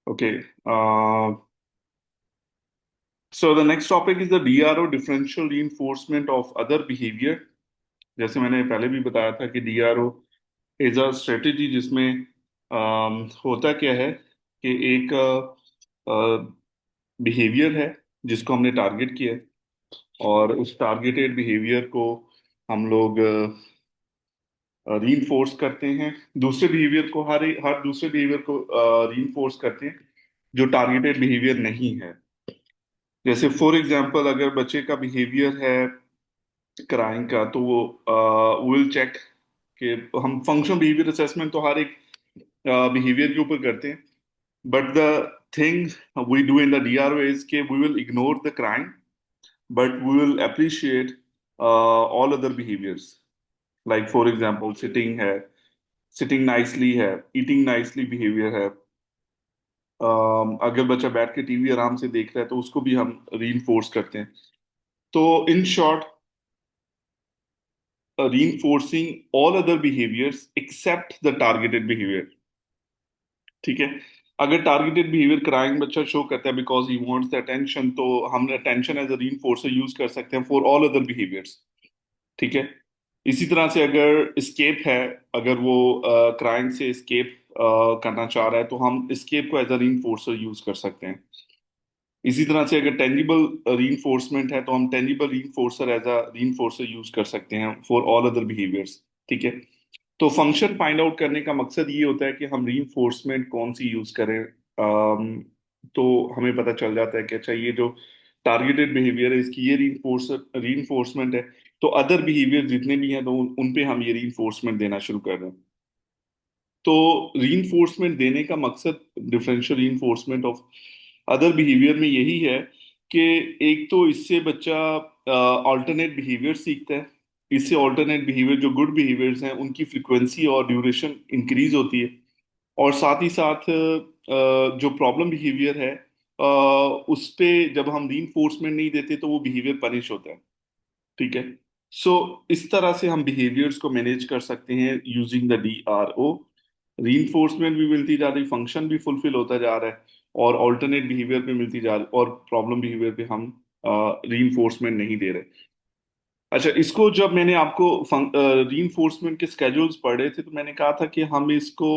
Okay. So the next topic is the DRO, differential reinforcement of other behavior. जैसे मैंने पहले भी बताया था कि DRO इज अ स्ट्रेटेजी जिसमें होता क्या है कि एक बिहेवियर है जिसको हमने टारगेट किया है, और उस टारगेटेड बिहेवियर को हम लोग रीइंफोर्स करते हैं। दूसरे बिहेवियर को, हर दूसरे बिहेवियर को रीइंफोर्स करते हैं जो टारगेटेड बिहेवियर नहीं है। जैसे फॉर एग्जांपल, अगर बच्चे का बिहेवियर है क्राइम का, तो वो विल चेक कि हम फंक्शनल बिहेवियर असेसमेंट तो हर एक बिहेवियर के ऊपर करते हैं। But the thing we do in the DRO is के we will ignore the crime, but we will appreciate all other behaviours. Like for example, sitting nicely है, ईटिंग नाइसली बिहेवियर है। अगर बच्चा बैठ के टीवी आराम से देख रहा है तो उसको भी हम रीइंफोर्स करते हैं। तो in short, reinforcing all other behaviors except the targeted behavior। ठीक है। अगर टारगेटेड बिहेवियर क्राइम बच्चा शो करता है because he wants the attention, तो हम अटेंशन एज अ रीइंफोर्सर यूज कर सकते हैं फॉर ऑल अदर बिहेवियर्स। ठीक है। इसी तरह से अगर स्केप है, अगर वो क्राइम से स्केप करना चाह रहा है, तो हम स्केप को एज अ रीइंफोर्सर यूज कर सकते हैं। इसी तरह से अगर टेंजिबल रीइंफोर्समेंट है, तो हम टेंजिबल रीइंफोर्सर एज अ रीइंफोर्सर यूज कर सकते हैं फॉर ऑल अदर बिहेवियर्स। ठीक है। तो फंक्शन फाइंड आउट करने का मकसद ये होता है कि हम रीइंफोर्समेंट कौन सी यूज करें। तो हमें पता चल जाता है कि अच्छा, ये जो टारगेटेड बिहेवियर है इसकी ये रीइंफोर्समेंट है, तो अदर बिहेवियर जितने भी हैं तो उन पे हम ये रीइंफोर्समेंट देना शुरू कर रहे हैं। तो रीइंफोर्समेंट देने का मकसद, differential reinforcement of other behaviour में यही है कि एक तो इससे बच्चा ऑल्टरनेट बिहेवियर सीखता है। इससे ऑल्टरनेट बिहेवियर, जो गुड बिहेवियर्स हैं, उनकी फ्रिक्वेंसी और ड्यूरेशन इंक्रीज होती है। और साथ ही साथ जो प्रॉब्लम बिहेवियर है, उस पे जब हम रीइंफोर्समेंट नहीं देते तो वो बिहेवियर पनिश होता है। ठीक है। सो इस तरह से हम बिहेवियर्स को मैनेज कर सकते हैं यूजिंग द DRO। रीइंफोर्समेंट भी मिलती जा रही, फंक्शन भी फुलफिल होता जा रहा है, और ऑल्टरनेट बिहेवियर पे मिलती जा रही, और प्रॉब्लम बिहेवियर पे हम रीइंफोर्समेंट नहीं दे रहे। अच्छा, इसको जब मैंने आपको रीइंफोर्समेंट के स्केड्यूल्स पढ़े थे, तो मैंने कहा था कि हम इसको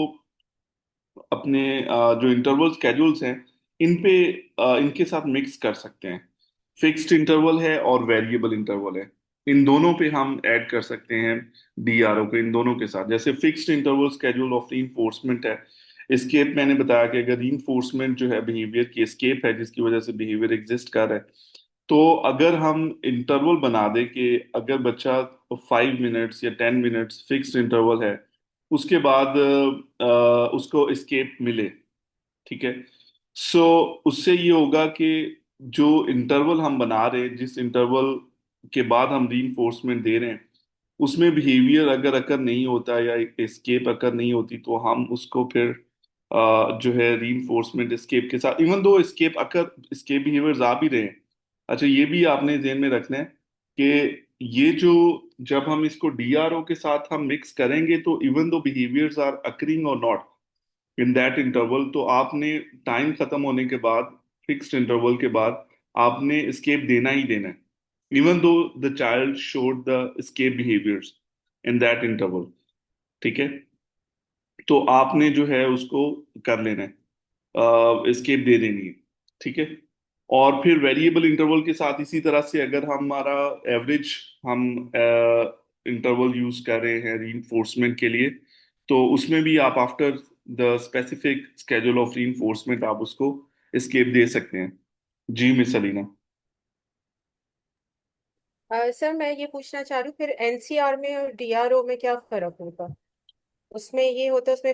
अपने जो इंटरवल स्केड्यूल्स हैं, इन पे इनके साथ मिक्स कर सकते हैं। फिक्स्ड इंटरवल है और वेरिएबल इंटरवल है, इन दोनों पे हम ऐड कर सकते हैं DRO को, इन दोनों के साथ। जैसे fixed interval schedule of reinforcement है, एस्केप मैंने बताया कि अगर रीइंफोर्समेंट जो है बिहेवियर की एस्केप है जिसकी वजह से बिहेवियर एग्जिस्ट कर रहा है, तो अगर हम इंटरवल बना दे कि अगर बच्चा 5 मिनट्स या 10 मिनट्स फिक्स्ड इंटरवल है, उसके बाद उसको एस्केप मिले। ठीक है। सो उससे ये होगा कि जो इंटरवल हम बना रहे हैं, जिस इंटरवल के बाद हम रीइंफोर्समेंट दे रहे हैं, उसमें बिहेवियर अगर अकर नहीं होता या एस्केप अकर नहीं होती, तो हम उसको फिर जो है रीइंफोर्समेंट एस्केप के साथ, इवन दो एस्केप बिहेवियर्स आ भी रहे हैं। अच्छा, ये भी आपने ध्यान में रखना है कि ये जो, जब हम इसको DRO के साथ हम मिक्स करेंगे, तो even though behaviours are occurring और नॉट इन दैट इंटरवल, तो आपने टाइम खत्म होने के बाद, फिक्स्ड इंटरवल के बाद, आपने एस्केप देना ही देना है, even though the child showed the escape behaviours in that interval. ठीक है। तो आपने जो है उसको कर लेना है, एस्केप दे देनी है। ठीक है। और फिर वेरिएबल इंटरवल के साथ इसी तरह से, अगर हमारा एवरेज हम इंटरवल यूज कर रहे हैं रीइंफोर्समेंट के लिए, तो उसमें भी आप after the specific schedule of reinforcement आप उसको एस्केप दे सकते हैं। जी मिस अलीना। सर, मैं ये पूछना चाह रही हूँ, फिर एनसीआर में और डीआरओ में क्या फर्क होगा? उसमें ये होता है, उसमें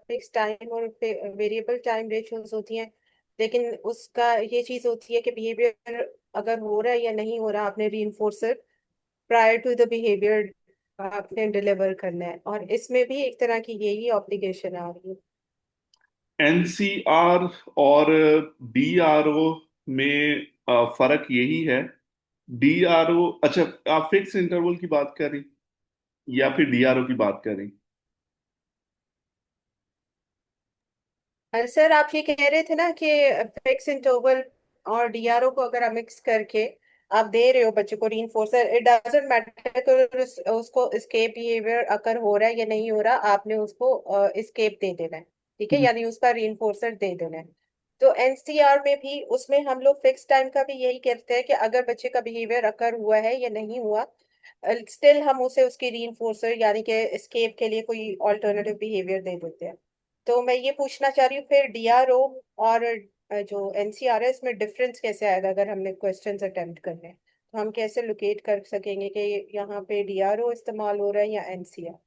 फिक्स टाइम और वेरिएबल टाइम रेशियोज होती हैं। लेकिन उसका ये चीज होती है कि बिहेवियर अगर हो रहा है या नहीं हो रहा, आपने रीइंफोर्सर प्रायर टू द बिहेवियर आपने डिलीवर करना है, और इसमें भी एक तरह की यही ऑब्लिगेशन आ रही है। NCR और DRO में फर्क यही है। DRO, अच्छा, आप फिक्स इंटरवल की बात कर रही? या फिर डीआरओ की बात करें? सर आप ये कह रहे थे ना कि फिक्स इंटरवल और डीआरओ को अगर आप मिक्स करके आप दे रहे हो बच्चे को रीइंफोर्सर, इट डजंट मैटर उसको एस्केप बिहेवियर अगर हो रहा है या नहीं हो रहा, आपने उसको एस्केप दे देना है। ठीक है, यानी उसका रीइंफोर्सर दे देना है। तो एनसीआर में भी उसमें हम लोग फिक्स टाइम का भी यही कहते हैं कि अगर बच्चे का बिहेवियर अकर हुआ है या नहीं हुआ, स्टिल हम उसे उसकी रीइंफोर्सर यानी कि एस्केप के लिए कोई ऑल्टरनेटिव बिहेवियर दे देते हैं। तो मैं ये पूछना चाह रही हूँ फिर डीआरओ और जो एनसीआर है इसमें डिफरेंस कैसे आएगा अगर हमने क्वेश्चंस अटेम्प्ट करने हैं? तो हम कैसे लोकेट कर सकेंगे कि यहाँ पे डीआरओ इस्तेमाल हो रहा है या एनसीआर?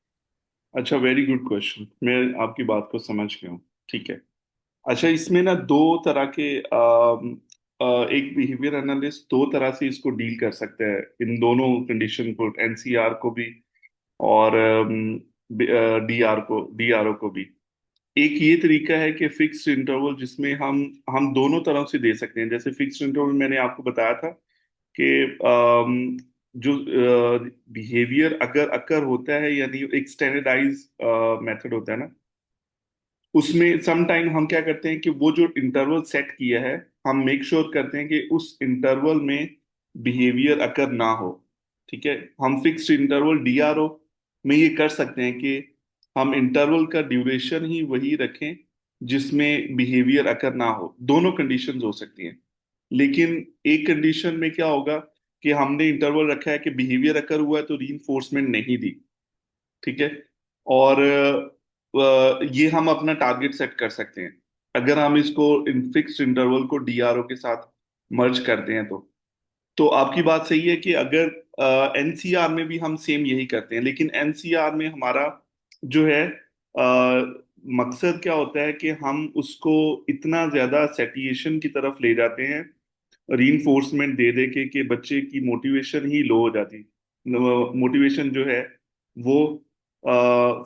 अच्छा, वेरी गुड क्वेश्चन, मैं आपकी बात को समझ गया हूँ। ठीक है। अच्छा, इसमें ना दो तरह के एक बिहेवियर एनालिस्ट दो तरह से इसको डील कर सकते हैं, इन दोनों कंडीशन को, एनसीआर को भी और डीआरओ को भी। एक ये तरीका है कि फिक्स्ड इंटरवल, जिसमें हम दोनों तरह से दे सकते हैं। जैसे फिक्स्ड इंटरवल मैंने आपको बताया था कि जो बिहेवियर अगर अकर होता है, यानी एक स्टैंडर्डाइज मेथड होता है ना, उसमें सम टाइम हम क्या करते हैं कि वो जो इंटरवल सेट किया है, हम मेक श्योर करते हैं कि उस इंटरवल में बिहेवियर अकर ना हो। ठीक है। हम फिक्स्ड इंटरवल डीआरओ में ये कर सकते हैं कि हम इंटरवल का ड्यूरेशन ही वही रखें जिसमें बिहेवियर अकर ना हो। दोनों कंडीशंस हो सकती हैं, लेकिन एक कंडीशन में क्या होगा कि हमने इंटरवल रखा है कि बिहेवियर अकर हुआ है तो रीइंफोर्समेंट नहीं दी। ठीक है। और ये हम अपना टारगेट सेट कर सकते हैं अगर हम इसको इन फिक्स्ड इंटरवल को डीआरओ के साथ मर्ज करते हैं तो आपकी बात सही है कि अगर एनसीआर में भी हम सेम यही करते हैं, लेकिन एनसीआर में हमारा जो है मकसद क्या होता है कि हम उसको इतना ज्यादा सेटिएशन की तरफ ले जाते हैं, रीइंफोर्समेंट दे दे के बच्चे की मोटिवेशन ही लो हो जाती, मोटिवेशन जो है वो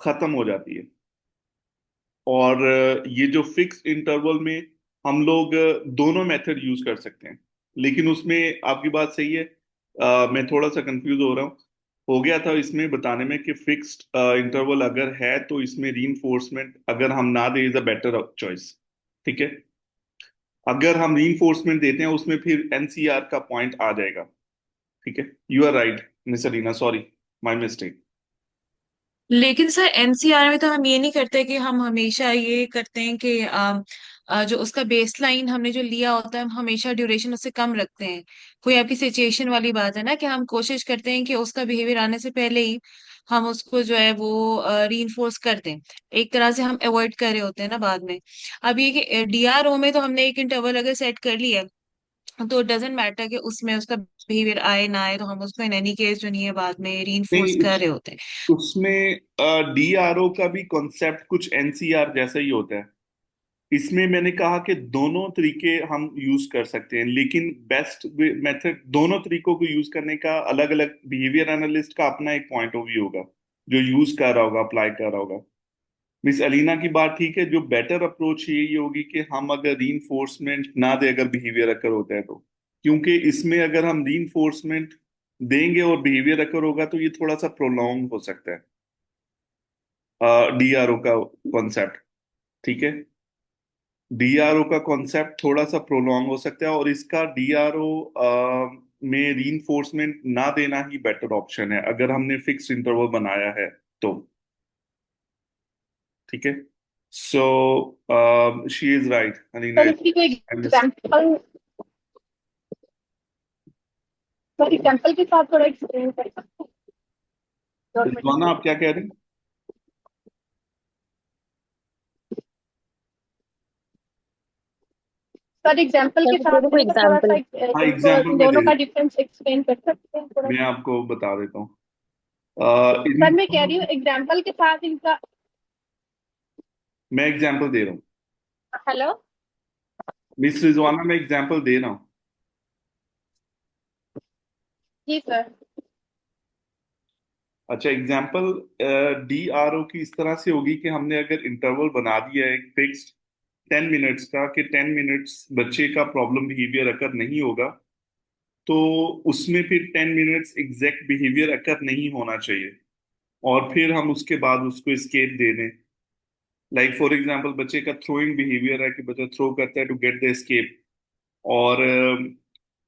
खत्म हो जाती है। और ये जो फिक्स इंटरवल में हम लोग दोनों मेथड यूज कर सकते हैं, लेकिन उसमें आपकी बात सही है। मैं थोड़ा सा कंफ्यूज हो गया था इसमें बताने में कि फिक्स्ड इंटरवल अगर है तो इसमें रीइंफोर्समेंट अगर हम ना दे इज अ बेटर चॉइस। ठीक है। अगर हम रीइंफोर्समेंट देते हैं उसमें फिर एनसीआर का पॉइंट आ जाएगा। ठीक है। You are right miss Alina, sorry, my mistake. लेकिन सर एनसीआर में तो हम ये नहीं करते कि हम हमेशा ये करते हैं कि जो उसका बेसलाइन हमने जो लिया होता है हम हमेशा ड्यूरेशन उससे कम रखते हैं। कोई आपकी सिचुएशन वाली बात है ना कि हम कोशिश करते हैं कि उसका बिहेवियर आने से पहले ही हम उसको जो है वो रीइंफोर्स कर दें। एक तरह से हम अवॉइड कर रहे होते हैं ना बाद में। अब ये कि डीआरओ में तो हमने एक इंटरवल अगर सेट कर लिया है तो इट डजेंट मैटर कि उसमें उसका बिहेवियर आए ना आए, तो हम उसको इन एनी केस जो नहीं है बाद में रीइंफोर्स नहीं, कर रहे होते हैं। उसमें डीआरओ का भी कॉन्सेप्ट कुछ एनसीआर जैसा ही होता है। इसमें मैंने कहा कि दोनों तरीके हम यूज कर सकते हैं, लेकिन बेस्ट मेथड दोनों तरीकों को यूज करने का अलग अलग बिहेवियर एनालिस्ट का अपना एक पॉइंट ऑफ व्यू होगा, जो यूज कर रहा होगा, अप्लाई कर रहा होगा। मिस अलीना की बात ठीक है, जो बेटर अप्रोच यही होगी कि हम अगर रीइंफोर्समेंट ना दे अगर बिहेवियर अकर होता है तो, क्योंकि इसमें अगर हम रीइंफोर्समेंट देंगे और बिहेवियर अकर होगा तो ये थोड़ा सा प्रोलॉन्ग हो सकता है डीआरओ का कॉन्सेप्ट। ठीक है। डीआरओ का कॉन्सेप्ट थोड़ा सा प्रोलॉन्ग हो सकता है, और इसका डीआरओ में रीइंफोर्समेंट ना देना ही बेटर ऑप्शन है अगर हमने फिक्स्ड इंटरवल बनाया है तो। ठीक है। So she is right, Alina sir इसकी कोई इज। एग्जाम्पल, सर एग्जाम्पल के साथ थोड़ा एक्सप्लेन कर सकते रिजवाना, हैं? आप क्या कह रहे हैं? सर एग्जाम्पल सर के बच्चों साथ को कोई मैंने कहा थोड़ा सा एग्जाम्पल। हाँ, इनको एग्जाम्पल इन मैं दे दोनों का देता डिफरेंस एक्सप्लेन कर सकते हैं हूँ, थोड़ा? मैं आपको बता देता हूँ। सर इन मैं कह दोनों रही हूँ एग्जाम्पल के साथ इनका। मैं एग्जाम्पल दे रहा हूँ। हेलो। मिस रिजवाना, मैं एग्जाम्पल दे रहा हूँ। जी सर। अच्छा, एग्जाम्पल डी आर ओ की इस तरह से होगी कि हमने अगर इंटरवल बना दिया है एक फिक्स्ड 10 मिनट्स का, कि 10 मिनट्स बच्चे का प्रॉब्लम बिहेवियर अकर नहीं होगा, तो उसमें फिर 10 मिनट्स एग्जैक्ट बिहेवियर अकर नहीं होना चाहिए। और फिर हम उसके बाद उसको स्केप दे दें। लाइक फॉर एग्जाम्पल बच्चे का थ्रोइंग बिहेवियर है कि बच्चा थ्रो करता है टू गेट द स्केप, और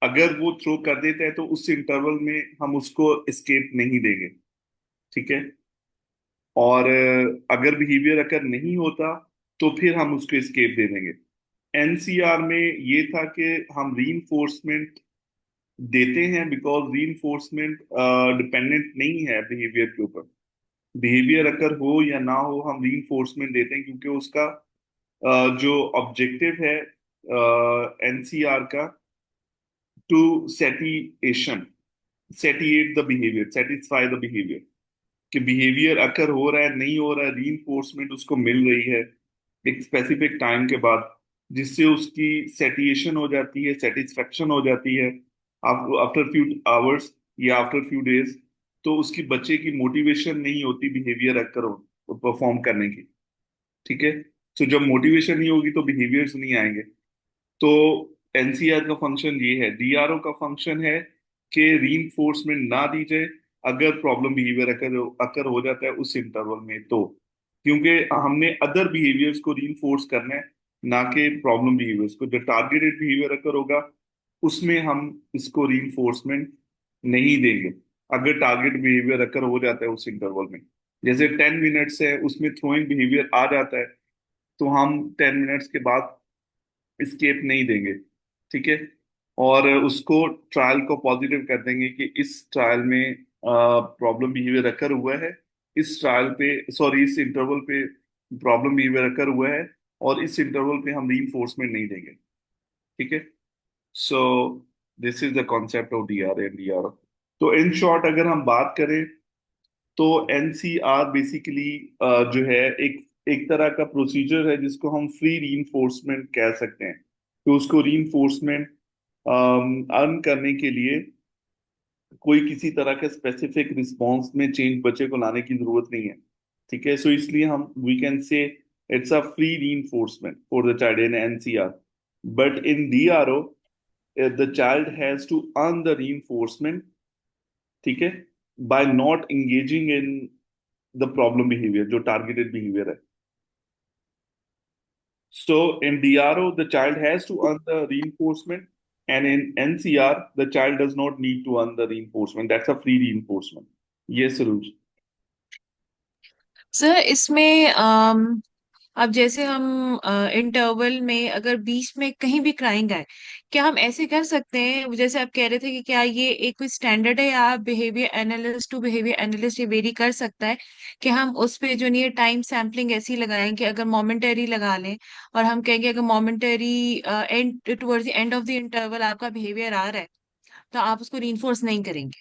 अगर वो थ्रो कर देता है तो उस इंटरवल में हम उसको स्केप नहीं देंगे। ठीक है। और अगर बिहेवियर अगर नहीं होता तो फिर हम उसको स्केप दे देंगे। एनसीआर में ये था कि हम रीइंफोर्समेंट देते हैं बिकॉज रीइंफोर्समेंट डिपेंडेंट नहीं है बिहेवियर के ऊपर। बिहेवियर अगर हो या ना हो हम रीइंफोर्समेंट देते हैं क्योंकि उसका जो ऑब्जेक्टिव है एनसीआर का, to satiation, satiate the behaviour, satisfy the behaviour, कि बिहेवियर अगर हो रहा है नहीं हो रहा है, रीइंफोर्समेंट उसको मिल रही है एक स्पेसिफिक टाइम के बाद, जिससे उसकी सेटिएशन हो जाती है, सेटिस्फेक्शन हो जाती है आफ्टर फ्यू आवर्स या आफ्टर फ्यू डेज, तो उसकी बच्चे की मोटिवेशन नहीं होती बिहेवियर अकर परफॉर्म करने की। ठीक है। तो जब मोटिवेशन नहीं होगी तो बिहेवियर्स नहीं आएंगे। तो एनसीआर का फंक्शन ये है। डीआरओ का फंक्शन है कि रीइंफोर्समेंट ना दी जाए अगर प्रॉब्लम बिहेवियर अगर अकर हो जाता है उस इंटरवल में, तो क्योंकि हमने अदर बिहेवियर्स को रीइंफोर्स करना है, ना कि प्रॉब्लम बिहेवियर्स को। जो टारगेटेड बिहेवियर अकर होगा उसमें हम इसको रीइंफोर्समेंट नहीं देंगे। अगर टारगेट बिहेवियर अकर हो जाता है उस इंटरवल में, जैसे 10 मिनट्स है उसमें थ्रोइंग बिहेवियर आ जाता है, तो हम 10 मिनट्स के बाद स्केप नहीं देंगे। ठीक है। और उसको ट्रायल को पॉजिटिव कर देंगे कि इस ट्रायल में प्रॉब्लम बिहेवियर अकर हुआ है, इस ट्रायल पे सॉरी इस इंटरवल पे प्रॉब्लम बिहेवियर अकर हुआ है, और इस इंटरवल पे हम रीइंफोर्समेंट नहीं देंगे। ठीक है। So this is the concept of DR and DR. तो इन शॉर्ट अगर हम बात करें तो एनसीआर बेसिकली जो है एक एक तरह का प्रोसीजर है जिसको हम फ्री रीइंफोर्समेंट कह सकते हैं। तो उसको रीइंफोर्समेंट अर्न करने के लिए कोई किसी तरह के स्पेसिफिक रिस्पॉन्स में चेंज बच्चे को लाने की जरूरत नहीं है। ठीक है। सो इसलिए हम we can say it's a free reinforcement for the child in NCR. But in DRO the child has to earn the reinforcement. ठीक है। By not engaging in the problem behaviour जो टारगेटेड बिहेवियर है। So in DRO, the child has to earn the reinforcement, and in NCR, the child does not need to earn the reinforcement. That's a free reinforcement. Yes, Suruj. Sir इसमें अब जैसे हम interval में अगर बीच में कहीं भी क्राइंग आए, क्या हम ऐसे कर सकते हैं जैसे आप कह रहे थे कि क्या ये एक कोई स्टैंडर्ड है या behaviour analyst to behaviour analyst ये वेरी कर सकता है कि हम उस पे जो नहीं टाइम सैम्पलिंग ऐसी लगाएं कि अगर मोमेंटरी लगा लें और हम कहेंगे अगर momentary and towards the end of the interval आपका बिहेवियर आ रहा है तो आप उसको रीइंफोर्स नहीं करेंगे,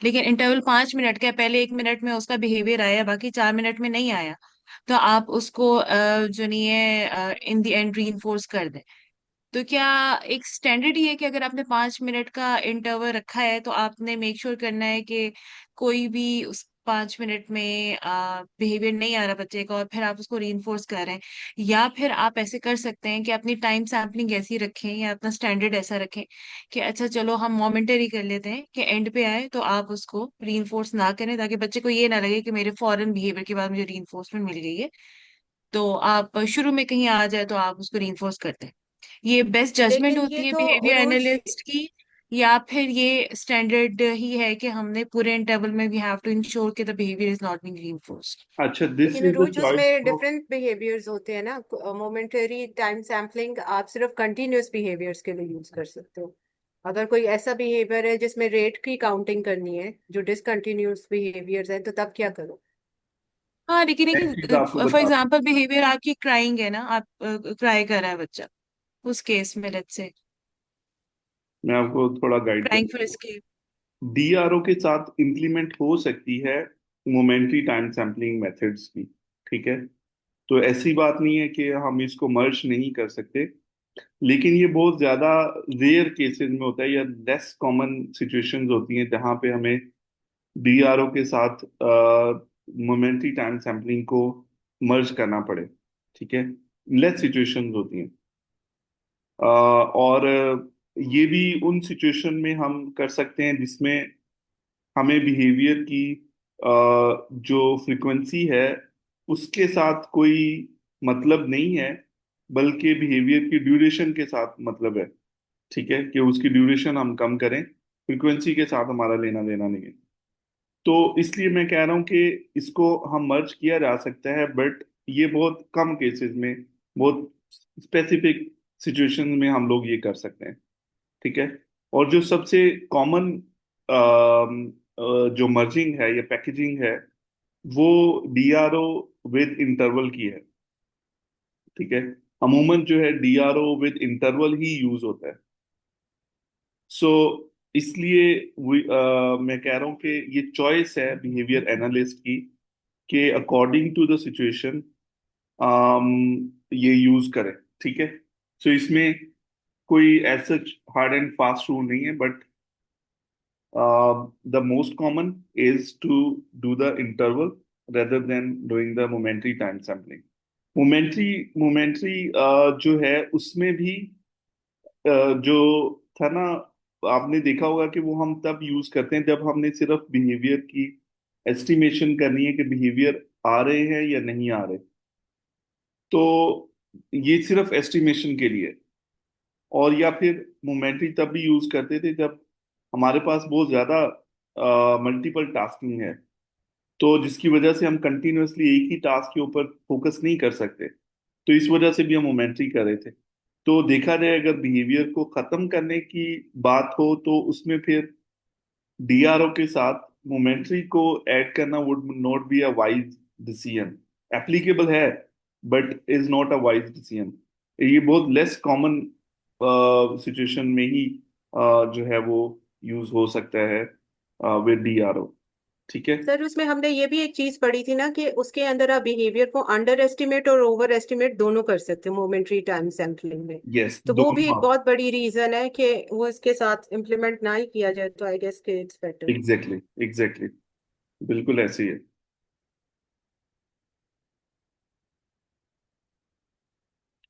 लेकिन इंटरवल 5 मिनट का है, पहले 1 मिनट में उसका बिहेवियर आया बाकी 4 मिनट में नहीं आया, तो आप उसको जो नहीं है इन द एंड रीइंफोर्स कर दें। तो क्या एक स्टैंडर्ड ही है कि अगर आपने 5 मिनट का इंटरवल रखा है तो आपने मेक श्योर करना है कि कोई भी उस 5 मिनट में बिहेवियर नहीं आ रहा बच्चे का और फिर आप उसको रीइंफोर्स कर रहे हैं, या फिर आप ऐसे कर सकते हैं कि अपनी टाइम सैम्पलिंग ऐसी रखें या अपना स्टैंडर्ड ऐसा रखें कि अच्छा चलो हम मोमेंटरी कर लेते हैं कि एंड पे आए तो आप उसको रीइंफोर्स ना करें ताकि बच्चे को ये ना लगे कि मेरे फॉरेन बिहेवियर के बाद मुझे रीइंफोर्समेंट मिल गई है, तो आप शुरू में कहीं आ जाए तो आप उसको रीइंफोर्स करते हैं। ये बेस्ट जजमेंट लेकिन ये होती है तो बिहेवियर रोज, एनालिस्ट की, या फिर ये स्टैंडर्ड ही है कि हमने पूरे इंटरवल में वी हैव टू इंश्योर कि the behaviour is not being reinforced. अच्छा, दिस लेकिन इज द रोज चॉइस उसमें ऑफ। डिफरेंट बिहेवियर्स होते हैं ना। मोमेंटरी टाइम सैम्पलिंग आप सिर्फ कंटिन्यूअस बिहेवियर्स के लिए यूज कर सकते हो। अगर कोई ऐसा बिहेवियर है जिसमें रेट की काउंटिंग करनी है, जो डिसकंटिन्यूअस बिहेवियर्स हैं, तो तब क्या करो? हाँ लेकिन एक चीज लेकिन आपको फॉर बता एग्जांपल बिहेवियर आपकी क्राइंग है ना, आप क्राई कर रहा है बच्चा, उस केस में लेट्स से मैं आपको थोड़ा गाइड क्राइंग फॉर करूँ। एस्केप। डीआरओ के साथ इंप्लीमेंट हो सकती है मोमेंट्री टाइम सैम्पलिंग मेथड्स भी। ठीक है। तो ऐसी बात नहीं है कि हम इसको मर्ज नहीं कर सकते, लेकिन ये बहुत ज्यादा रेयर केसेस में होता है या लेस कॉमन सिचुएशंस होती हैं जहां पे हमें डीआरओ के साथ मोमेंट्री टाइम सैम्पलिंग को मर्ज करना पड़े। ठीक है। लेस सिचुएशंस होती हैं। और ये भी उन सिचुएशन में हम कर सकते हैं जिसमें हमें बिहेवियर की जो फ्रीक्वेंसी है उसके साथ कोई मतलब नहीं है, बल्कि बिहेवियर की ड्यूरेशन के साथ मतलब है। ठीक है, कि उसकी ड्यूरेशन हम कम करें, फ्रीक्वेंसी के साथ हमारा लेना देना नहीं है। तो इसलिए मैं कह रहा हूँ कि इसको हम मर्ज किया जा सकता है, बट ये बहुत कम केसेस में, बहुत स्पेसिफिक सिचुएशन में हम लोग ये कर सकते हैं। ठीक है। और जो सबसे कॉमन जो मर्जिंग है या पैकेजिंग है, वो डीआरओ विद इंटरवल की है। ठीक है। अमूमन जो है DRO with interval he use होता है। सो इसलिए मैं कह रहा हूँ कि ये चॉइस है बिहेवियर एनालिस्ट की, कि अकॉर्डिंग टू द सिचुएशन ये यूज करें। ठीक है। सो इसमें कोई ऐसा हार्ड एंड फास्ट रूल नहीं है, but the most common is to do the interval rather than doing the momentary time sampling. Momentary जो है उसमें भी जो था ना, आपने देखा होगा कि वो हम तब यूज करते हैं जब हमने सिर्फ बिहेवियर की एस्टिमेशन करनी है कि बिहेवियर आ रहे हैं या नहीं आ रहे। तो ये सिर्फ एस्टिमेशन के लिए। और या फिर मोमेंट्री तब भी यूज करते थे जब हमारे पास बहुत ज्यादा मल्टीपल टास्किंग है, तो जिसकी वजह से हम कंटिन्यूअसली एक ही टास्क के ऊपर फोकस नहीं कर सकते, तो इस वजह से भी हम मोमेंट्री कर रहे थे। तो देखा जाए, अगर बिहेवियर को खत्म करने की बात हो तो उसमें फिर डीआरओ के साथ मोमेंट्री को ऐड करना would not be a wise decision. Applicable है, but is not a wise decision. ये बहुत लेस कॉमन सिचुएशन में ही जो है वो यूज हो सकता है विद डीआरओ। ठीक है। सर उसमें हमने ये भी एक चीज पढ़ी थी ना कि उसके अंदर आप बिहेवियर को अंडर एस्टिमेट और ओवर एस्टिमेट दोनों कर सकते हैं मोमेंट्री टाइम सैम्पलिंग में। यस, तो वो भी दोनों। एक बहुत बड़ी रीजन है कि वो इसके साथ इम्प्लीमेंट ना ही किया जाए, तो आई गेस कि इट्स बेटर। एग्जैक्टली, एग्जैक्टली, बिल्कुल ऐसे ही है।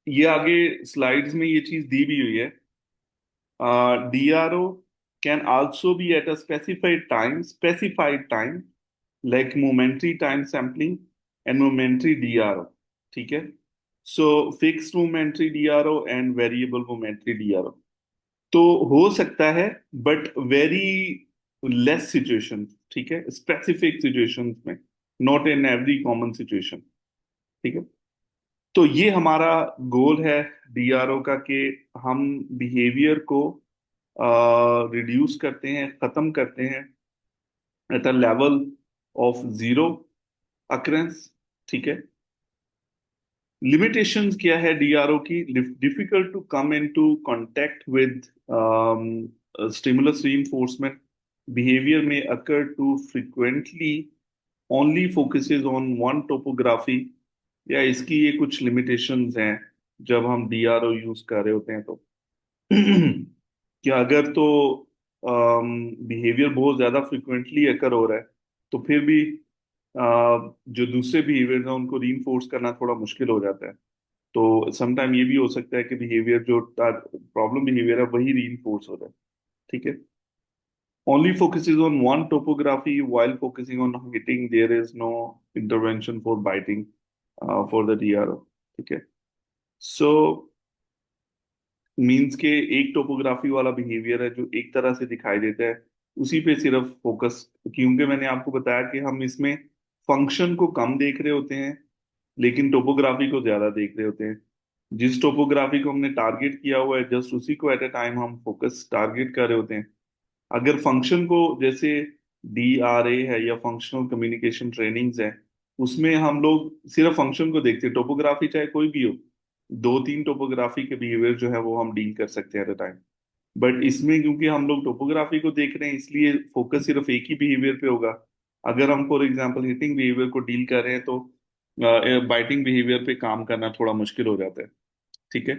ये आगे स्लाइड्स में ये चीज दी भी हुई है। DRO can also be at a specified time, like momentary time sampling and momentary DRO. ठीक है। So fixed momentary DRO and variable momentary DRO तो हो सकता है, बट वेरी लेस सिचुएशन। ठीक है, स्पेसिफिक सिचुएशंस में, not in every common situation. ठीक है। तो ये हमारा गोल है डीआरओ का, कि हम बिहेवियर को रिड्यूस करते हैं, खत्म करते हैं at a level of zero occurrence. ठीक है। लिमिटेशंस क्या है डीआरओ की? Difficult to come into contact with stimulus reinforcement, behaviour में occur too frequently, only focuses on one topography, या इसकी ये कुछ लिमिटेशंस हैं जब हम डीआरओ यूज कर रहे होते हैं। तो कि अगर तो बिहेवियर बहुत ज्यादा फ्रिक्वेंटली अकर हो रहा है, तो फिर भी जो दूसरे बिहेवियर हैं उनको रीइंफोर्स करना थोड़ा मुश्किल हो जाता है। तो समटाइम ये भी हो सकता है कि बिहेवियर जो प्रॉब्लम बिहेवियर है वही रीइंफोर्स हो रहा है। ठीक है। only focuses on one topography while focusing on hitting, there is no intervention for biting for the DRO। ठीक है। सो मीन्स के एक टोपोग्राफी वाला बिहेवियर है जो एक तरह से दिखाई देता है, उसी पे सिर्फ फोकस, क्योंकि मैंने आपको बताया कि हम इसमें फंक्शन को कम देख रहे होते हैं लेकिन टोपोग्राफी को ज्यादा देख रहे होते हैं। जिस टोपोग्राफी को हमने टारगेट किया हुआ है, जस्ट उसी को एट ए टाइम हम फोकस टारगेट कर रहे होते हैं। अगर फंक्शन को, जैसे DRA है या फंक्शनल कम्युनिकेशन ट्रेनिंग्स है, उसमें हम लोग सिर्फ फंक्शन को देखते हैं, टोपोग्राफी चाहे कोई भी हो, दो तीन टोपोग्राफी के बिहेवियर जो है वो हम डील कर सकते हैं एट अ टाइम। बट इसमें क्योंकि हम लोग टोपोग्राफी को देख रहे हैं, इसलिए फोकस सिर्फ एक ही बिहेवियर पे होगा। अगर हम फॉर एग्जांपल हिटिंग बिहेवियर को डील कर रहे हैं, तो बाइटिंग बिहेवियर पे काम करना थोड़ा मुश्किल हो जाता है। ठीक है।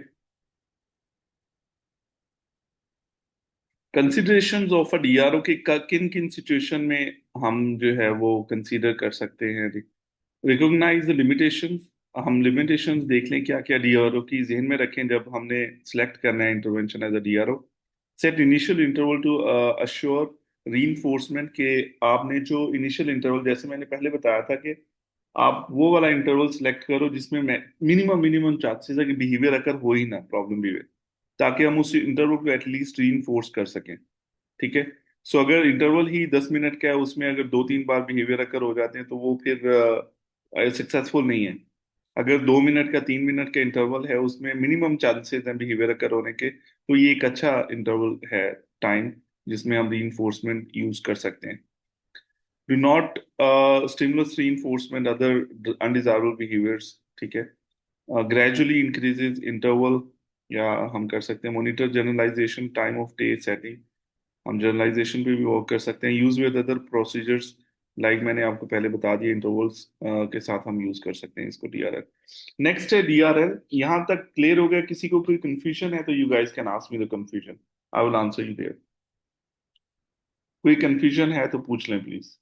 कंसिडरेशंस ऑफ अ डीआरओ के किन किन सिचुएशन में हम जो है वो कंसीडर कर सकते हैं? Recognise the limitations. हम लिमिटेशंस देख लें क्या क्या डीआरओ की, जहन में रखें जब हमने सेलेक्ट करना है intervention as a DRO. Set initial interval to assure reinforcement के आपने जो इनिशियल इंटरवल, जैसे मैंने पहले बताया था कि आप वो वाला इंटरवल सेलेक्ट करो जिसमें मिनिमम मिनिमम चांसेस है कि बिहेवियर अगर हो ही ना, प्रॉब्लम बिहेवियर, ताकि हम उस इंटरवल को एटलीस्ट रीइंफोर्स कर सकें। ठीक है। सो अगर इंटरवल ही 10 मिनट का है, उसमें अगर 2-3 बार बिहेवियर अगर हो जाते हैं तो वो फिर सक्सेसफुल नहीं है। अगर 2 मिनट का 3 मिनट का इंटरवल है, उसमें मिनिमम चांसेस हैं बिहेवियर अकर होने के, तो ये एक अच्छा इंटरवल है, टाइम, जिसमें हम रीइंफोर्समेंट यूज कर सकते हैं। Do not stimulus reinforcement other undesirable behaviours. ठीक है। ग्रेजुअली इंक्रीजेज इंटरवल, या हम कर सकते हैं monitor generalisation time of day setting. हम जनरलाइजेशन पे भी वर्क कर सकते हैं, use with other procedures, like मैंने आपको पहले बता दिया, इंटरवल्स के साथ हम यूज कर सकते हैं इसको, डीआरएल। नेक्स्ट है डीआरएल। यहाँ तक क्लियर हो गया? किसी को कोई कंफ्यूजन है तो you guys can ask me the confusion, I will answer you there. कोई कंफ्यूजन है तो पूछ लें प्लीज।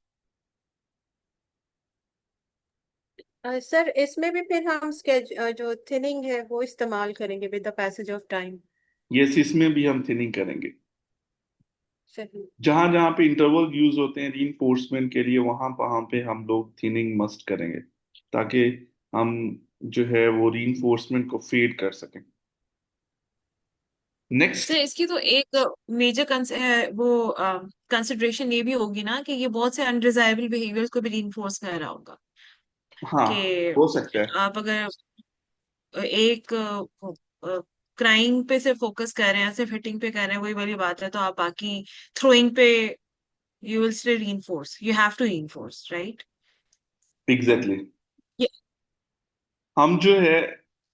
सर इसमें भी फिर हम जो थिनिंग है वो इस्तेमाल करेंगे with the passage of time. Yes, इसमें भी हम थिनिंग करेंगे। सही। जहां जहां पे इंटरवल यूज होते हैं रीइंफोर्समेंट के लिए, वहां वहां पे हम लोग थिनिंग मस्ट करेंगे, ताकि हम जो है वो रीइंफोर्समेंट को फेड कर सकें। Sir next. इसकी तो एक मेजर वो कंसिडरेशन ये भी होगी ना कि ये बहुत से अनडिजायरेबल बिहेवियर्स को भी रीइंफोर्स कर रहा होगा हाँ, कि हो सकता है। आप अगर एक क्राइंग पे से फोकस कर रहे हैं, सिर्फ हिटिंग पे कर रहे हैं, वही वाली बात है, तो आप बाकी थ्रोइंग पे you will still reinforce, you have to reinforce, right? Exactly exactly. हम जो है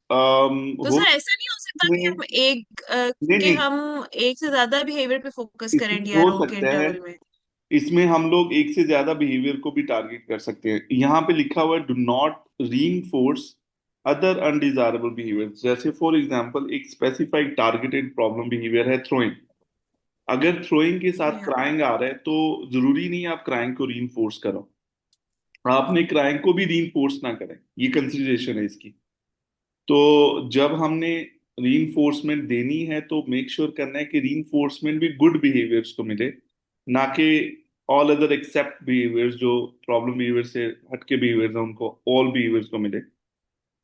तो हो सर ऐसा नहीं हो सकता कि में, हम एक नहीं कि नहीं, हम एक से ज्यादा बिहेवियर पे फोकस इसमें करें हो डीआरओ के सकता है, इंटरवल में? इसमें हम लोग एक से ज्यादा बिहेवियर को भी टारगेट कर सकते हैं। यहाँ पे लिखा हुआ है do not reinforce other undesirable behaviour. जैसे फॉर एग्जांपल एक स्पेसिफाइड टारगेटेड प्रॉब्लम बिहेवियर है थ्रोइंग। अगर थ्रोइंग के साथ या क्राइंग आ रहा है तो जरूरी नहीं है आप क्राइंग को रीइंफोर्स करो, आपने क्राइंग को भी रीइंफोर्स ना करें, ये कंसिडरेशन है इसकी। तो जब हमने रीइंफोर्समेंट देनी है तो मेक श्योर करना है कि रीइंफोर्समेंट भी गुड बिहेवियर्स को मिले, ना कि ऑल अदर एक्सेप्ट बिहेवियर्स, जो प्रॉब्लम बिहेवियर से हटके बिहेवियर्स हैं उनको ऑल बिहेवियर्स को मिले।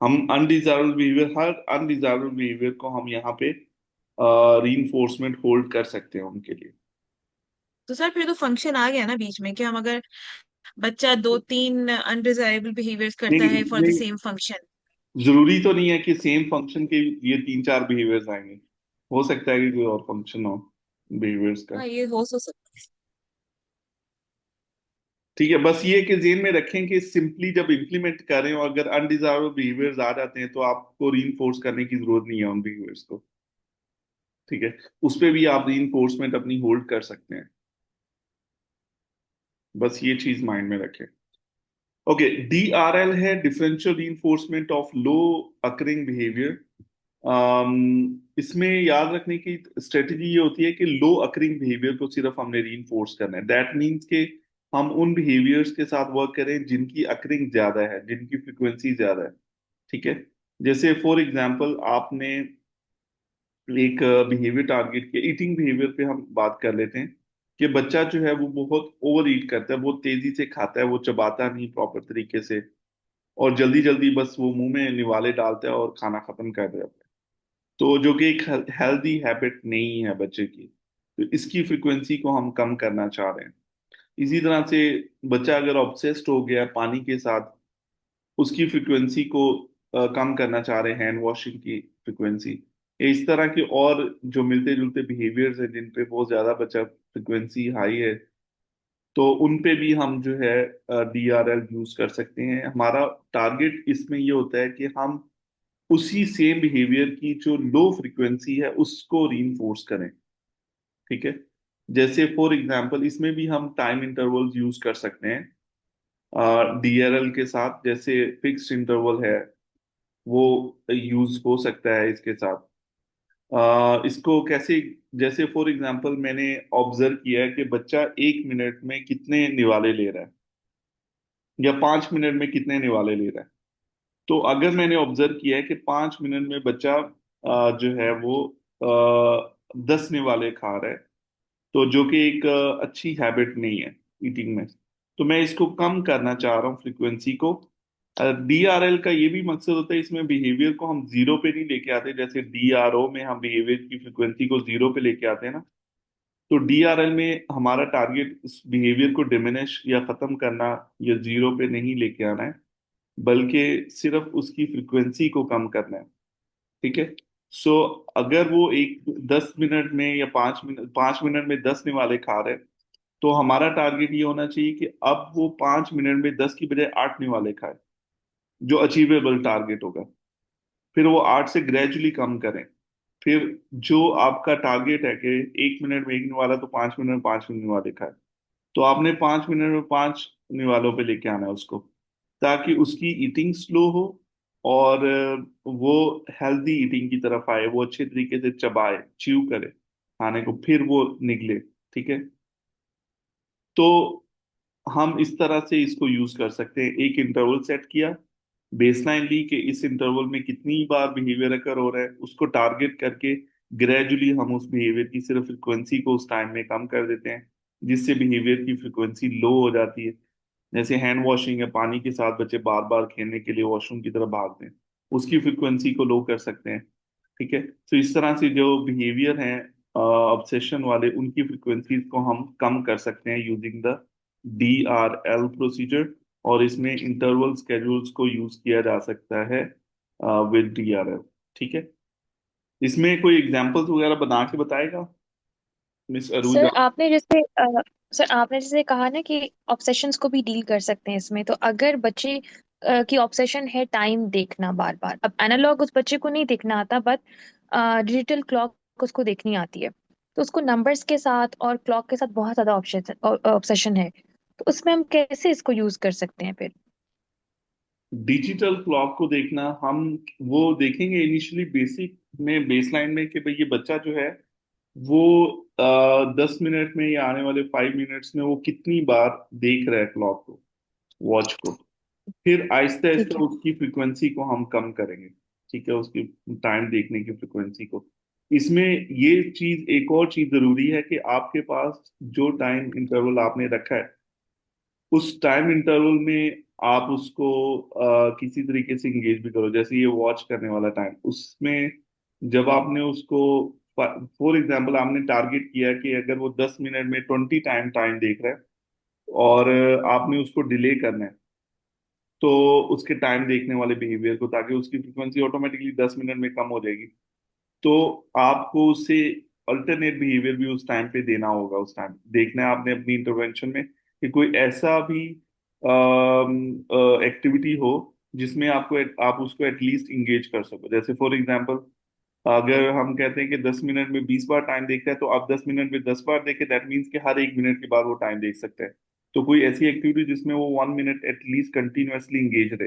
हम अनडिजायरेबल बिहेवियर, हर अनडिजायरेबल बिहेवियर को हम यहाँ पे रीइंफोर्समेंट होल्ड कर सकते हैं उनके लिए। तो सर फिर तो फंक्शन आ गया ना बीच में कि हम अगर बच्चा दो तीन अनडिजायरेबल बिहेवियर्स करता नहीं है फॉर द नहीं, सेम फंक्शन। जरूरी तो नहीं है कि सेम फंक्शन के ये 3-4 बिहेवियर्स आएंगे, हो सकता है कि कोई और फंक्शन हो बिहेवियर्स का। हाँ, ये हो तो सकता ठीक है, बस ये कि जेन में रखें कि सिंपली जब इम्प्लीमेंट कर रहे हो, अगर अनडिजायरेबल बिहेवियर्स आ जाते हैं तो आपको रीइंफोर्स करने की जरूरत नहीं है उन बिहेवियर्स को। ठीक है, उस पे भी आप रीइंफोर्समेंट अपनी होल्ड कर सकते हैं, बस ये चीज माइंड में रखें। ओके, डीआरएल है differential reinforcement of low occurring behaviour. इसमें याद रखने की स्ट्रेटजी ये होती है कि लो अकरिंग बिहेवियर को सिर्फ हमने रीइंफोर्स करना है। दैट मीन्स कि हम उन बिहेवियर्स के साथ वर्क करें जिनकी अकरिंग ज्यादा है, जिनकी फ्रिक्वेंसी ज्यादा है। ठीक है। जैसे फॉर एग्जांपल आपने एक बिहेवियर टारगेट किया, ईटिंग बिहेवियर पे हम बात कर लेते हैं, कि बच्चा जो है वो बहुत ओवर ईट करता है, बहुत तेजी से खाता है, वो चबाता नहीं प्रॉपर तरीके से, और जल्दी जल्दी बस वो मुंह में निवाले डालता है और खाना खत्म कर देता है। तो जो कि एक हेल्दी हैबिट नहीं है बच्चे की, तो इसकी फ्रिक्वेंसी को हम कम करना चाह रहे हैं। इसी तरह से बच्चा अगर ऑब्सेस्ड हो गया पानी के साथ, उसकी फ्रिक्वेंसी को कम करना चाह रहे हैं, हैंड वॉशिंग की फ्रिक्वेंसी। इस तरह के और जो मिलते जुलते बिहेवियर्स हैं जिन पे बहुत ज्यादा बच्चा फ्रिक्वेंसी हाई है, तो उन पे भी हम जो है डीआरएल यूज कर सकते हैं। हमारा टारगेट इसमें ये होता है कि हम उसी सेम बिहेवियर की जो लो फ्रीक्वेंसी है उसको रीइंफोर्स करें। ठीक है। जैसे फॉर एग्जांपल इसमें भी हम टाइम इंटरवल्स यूज कर सकते हैं डीआरएल के साथ, जैसे फिक्स्ड इंटरवल है वो यूज हो सकता है इसके साथ। इसको कैसे, जैसे फॉर एग्जांपल मैंने ऑब्जर्व किया है कि बच्चा 1 मिनट में कितने निवाले ले रहा है, या 5 मिनट में कितने निवाले ले रहा है। तो अगर मैंने ऑब्जर्व किया है कि 5 मिनट में बच्चा जो है वो 10 निवाले खा रहा है, तो जो कि एक अच्छी हैबिट नहीं है ईटिंग में। तो मैं इसको कम करना चाह रहा हूँ फ्रीक्वेंसी को। DRL का ये भी मकसद होता है, इसमें बिहेवियर को हम जीरो पे नहीं लेके आते, जैसे DRO में हम बिहेवियर की फ्रीक्वेंसी को जीरो पे लेके आते हैं ना। तो DRL में हमारा टारगेट इस बिहेवियर को डिमिनिश या खत्म करना या जीरो पे नहीं लेके आना है, बल्कि सिर्फ उसकी फ्रीक्वेंसी को कम करना है। ठीक है। सो अगर वो एक 10 मिनट में या 5 मिनट, 5 मिनट में 10 निवाले खा रहे हैं, तो हमारा टारगेट ये होना चाहिए कि अब वो 5 मिनट में 10 की बजाय 8 निवाले खाए, जो अचीवेबल टारगेट होगा। फिर वो 8 से ग्रेजुअली कम करें। फिर जो आपका टारगेट है कि 1 मिनट में 1 निवाला, तो 5 मिनट में 5 निवाले खाए, तो आपने 5 मिनट में 5 निवालों पे लेके आना है उसको, ताकि उसकी ईटिंग स्लो हो और वो हेल्दी ईटिंग की तरफ आए, वो अच्छे तरीके से चबाए, च्यू करे खाने को, फिर वो निगले। ठीक है। तो हम इस तरह से इसको यूज कर सकते हैं। एक इंटरवल सेट किया, बेसलाइन ली कि इस इंटरवल में कितनी बार बिहेवियर अकर हो रहा है, उसको टारगेट करके ग्रेजुअली हम उस बिहेवियर की सिर्फ फ्रिक्वेंसी को उस टाइम में कम कर देते हैं, जिससे बिहेवियर की फ्रिक्वेंसी लो हो जाती है। जैसे हैंड वॉशिंग है, पानी के साथ बच्चे बार बार खेलने के लिए वॉशरूम की तरफ भागते हैं, उसकी फ्रिक्वेंसी को लो कर सकते हैं। ठीक है। तो इस तरह से जो बिहेवियर हैं ऑब्सेशन वाले, उनकी फ्रिक्वेंसीज को हम कम कर सकते हैं यूजिंग द DRL प्रोसीजर। और इसमें इंटरवल स्केड्यूल्स को यूज किया जा सकता है विद DRL। ठीक है। इसमें कोई एग्जांपल्स वगैरह बना के बताएगा मिस सर अरूजा? आपने जैसे सर आपने जैसे कहा ना कि ऑब्सेशंस को भी डील कर सकते हैं इसमें, तो अगर बच्चे की ऑब्सेशन है टाइम देखना बार बार, अब एनालॉग उस बच्चे को नहीं देखना आता, बट डिजिटल क्लॉक उसको देखनी आती है, तो उसको नंबर्स के साथ और क्लॉक के साथ बहुत ज्यादा ऑब्सेशन है, तो उसमें हम कैसे इसको यूज कर सकते हैं फिर? डिजिटल क्लॉक को देखना, हम वो देखेंगे इनिशियली बेसिक में, बेसलाइन में, कि भाई ये बच्चा जो है वो 10 मिनट में या आने वाले 5 मिनट्स में वो कितनी बार देख रहा है क्लॉक को, वॉच को। फिर आहिस्ता ठीक आहिस्ता है। उसकी फ्रिक्वेंसी को हम कम करेंगे। ठीक है, उसकी टाइम देखने की फ्रिक्वेंसी को। इसमें ये चीज, एक और चीज जरूरी है कि आपके पास जो टाइम इंटरवल आपने रखा है, उस टाइम इंटरवल में आप उसको किसी तरीके से इंगेज भी करो। जैसे ये वॉच करने वाला टाइम, उसमें जब आपने उसको, फॉर एग्जांपल आपने टारगेट किया कि अगर वो 10 मिनट में 20 टाइम टाइम देख रहा है और आपने उसको डिले करना है, तो उसके टाइम देखने वाले बिहेवियर को, ताकि उसकी फ्रिक्वेंसी ऑटोमेटिकली 10 मिनट में कम हो जाएगी, तो आपको उससे अल्टरनेट बिहेवियर भी उस टाइम पे देना होगा। उस टाइम देखना है आपने अपनी इंटरवेंशन में कि कोई ऐसा भी एक्टिविटी हो जिसमें आपको, आप उसको एटलीस्ट इंगेज कर सको। जैसे फॉर एग्जांपल, अगर हम कहते हैं कि 10 मिनट में 20 बार टाइम देखता है, तो आप 10 मिनट में 10 बार देखे, दैट मीन्स कि हर 1 मिनट के बाद वो टाइम देख सकता है। तो कोई ऐसी एक्टिविटी जिसमें वो 1 मिनट एटलीस्ट कंटिन्यूअसली इंगेज रहे।